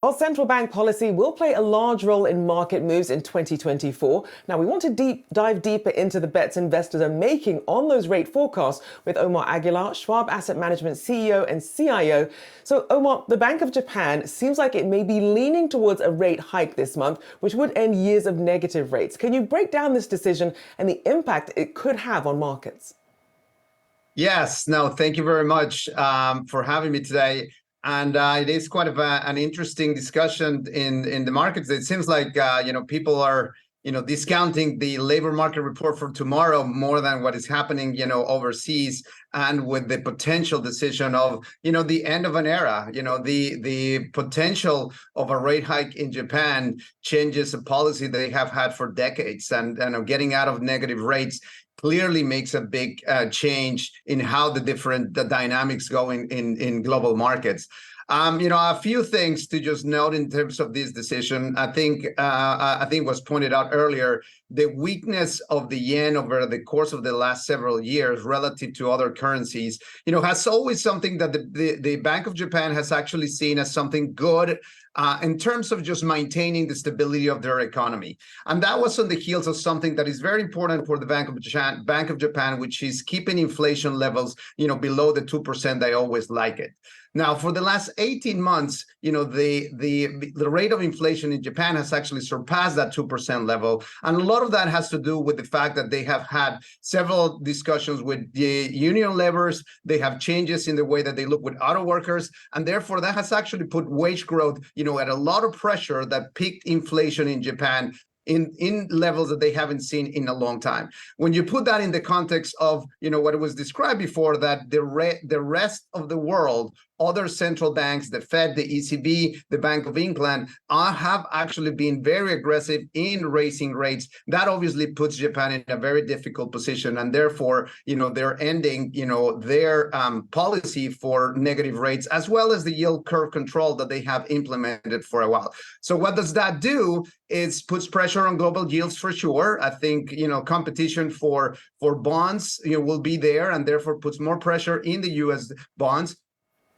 While central bank policy will play a large role in market moves in 2024, now we want to dive deeper into the bets investors are making on those rate forecasts with Omar Aguilar, Schwab Asset Management CEO and CIO. So, Omar, the Bank of Japan seems like it may be leaning towards a rate hike this month, which would end years of negative rates. Can you break down this decision and the impact it could have on markets? Yes, no, thank you very much for having me today. And it is quite an interesting discussion in the markets. It seems like people are discounting the labor market report for tomorrow more than what is happening overseas, and with the potential decision of the end of an era. The potential of a rate hike in Japan changes a policy they have had for decades, and getting out of negative rates clearly makes a big change in how the dynamics go in global markets. A few things to just note in terms of this decision. I think was pointed out earlier, the weakness of the yen over the course of the last several years relative to other currencies, has always something that the Bank of Japan has actually seen as something good in terms of just maintaining the stability of their economy. And that was on the heels of something that is very important for the Bank of Japan, which is keeping inflation levels, below the 2%. They always like it. Now, for the last 18 months, the rate of inflation in Japan has actually surpassed that 2% level. And a lot of that has to do with the fact that they have had several discussions with the union levers. They have changes in the way that they look with auto workers. And therefore, that has actually put wage growth, at a lot of pressure that peaked inflation in Japan in levels that they haven't seen in a long time. When you put that in the context of what it was described before, that the rest of the world, other central banks, the Fed, the ECB, the Bank of England, have actually been very aggressive in raising rates. That obviously puts Japan in a very difficult position, and therefore, they're ending, their policy for negative rates, as well as the yield curve control that they have implemented for a while. So what does that do? It puts pressure on global yields for sure. I think, competition for bonds, will be there, and therefore puts more pressure in the U.S. bonds.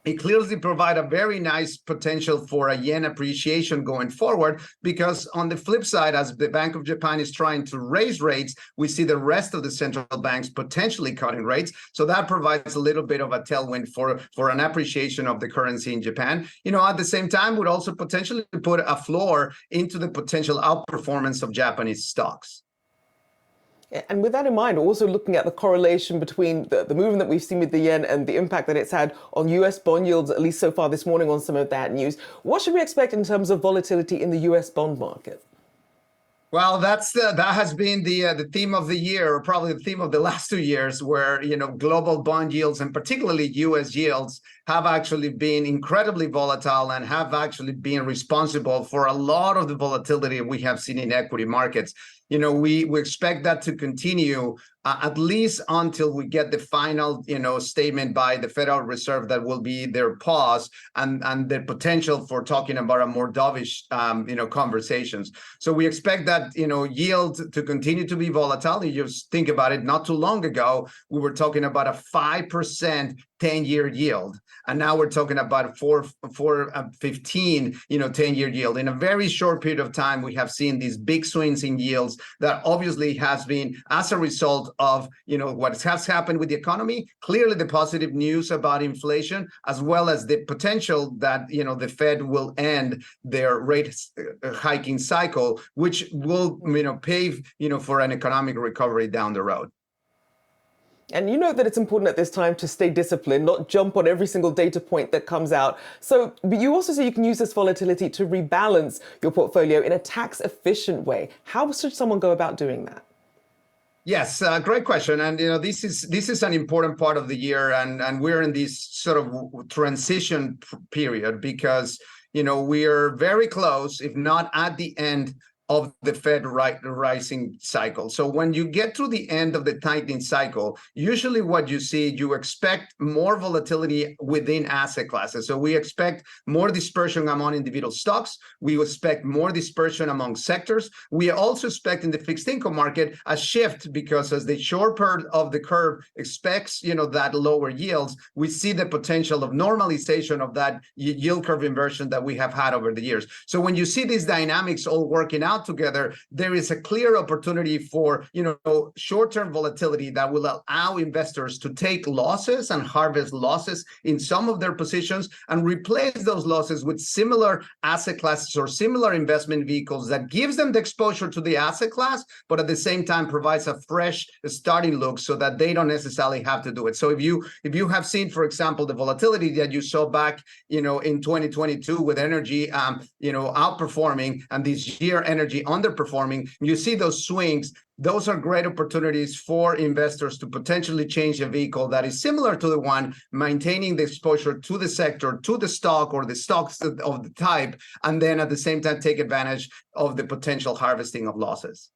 It clearly provides a very nice potential for a yen appreciation going forward, because on the flip side, as the Bank of Japan is trying to raise rates, we see the rest of the central banks potentially cutting rates. So that provides a little bit of a tailwind for an appreciation of the currency in Japan. At the same time, would also potentially put a floor into the potential outperformance of Japanese stocks. And with that in mind, also looking at the correlation between the movement that we've seen with the yen and the impact that it's had on US bond yields, at least so far this morning on some of that news, what should we expect in terms of volatility in the US bond market? Well, that has been the theme of the year, or probably the theme of the last 2 years, where global bond yields, and particularly U.S. yields, have actually been incredibly volatile and have actually been responsible for a lot of the volatility we have seen in equity markets. We expect that to continue at least until we get the final, statement by the Federal Reserve that will be their pause and the potential for talking about a more dovish, conversations. So we expect that, yield to continue to be volatile. You just think about it. Not too long ago, we were talking about a 5% 10-year yield, and now we're talking about 4.15, 10-year yield. In a very short period of time, we have seen these big swings in yields that obviously has been as a result of what has happened with the economy, clearly the positive news about inflation, as well as the potential that the Fed will end their rate hiking cycle, which will pave for an economic recovery down the road. And you know that it's important at this time to stay disciplined, not jump on every single data point that comes out. But you also say you can use this volatility to rebalance your portfolio in a tax-efficient way. How should someone go about doing that? Yes, great question. And this is an important part of the year, and we're in this sort of transition period, because we are very close, if not at the end of the Fed rising cycle. So when you get to the end of the tightening cycle, usually what you see, you expect more volatility within asset classes. So we expect more dispersion among individual stocks. We expect more dispersion among sectors. We also expect in the fixed income market a shift, because as the short part of the curve expects, that lower yields, we see the potential of normalization of that yield curve inversion that we have had over the years. So when you see these dynamics all working out together, there is a clear opportunity for short-term volatility that will allow investors to take losses and harvest losses in some of their positions and replace those losses with similar asset classes or similar investment vehicles that gives them the exposure to the asset class, but at the same time provides a fresh starting look so that they don't necessarily have to do it. So if you have seen, for example, the volatility that you saw back in 2022 with energy outperforming and this year energy underperforming, you see those swings. Those are great opportunities for investors to potentially change a vehicle that is similar to the one, maintaining the exposure to the sector, to the stock or the stocks of the type, and then at the same time take advantage of the potential harvesting of losses.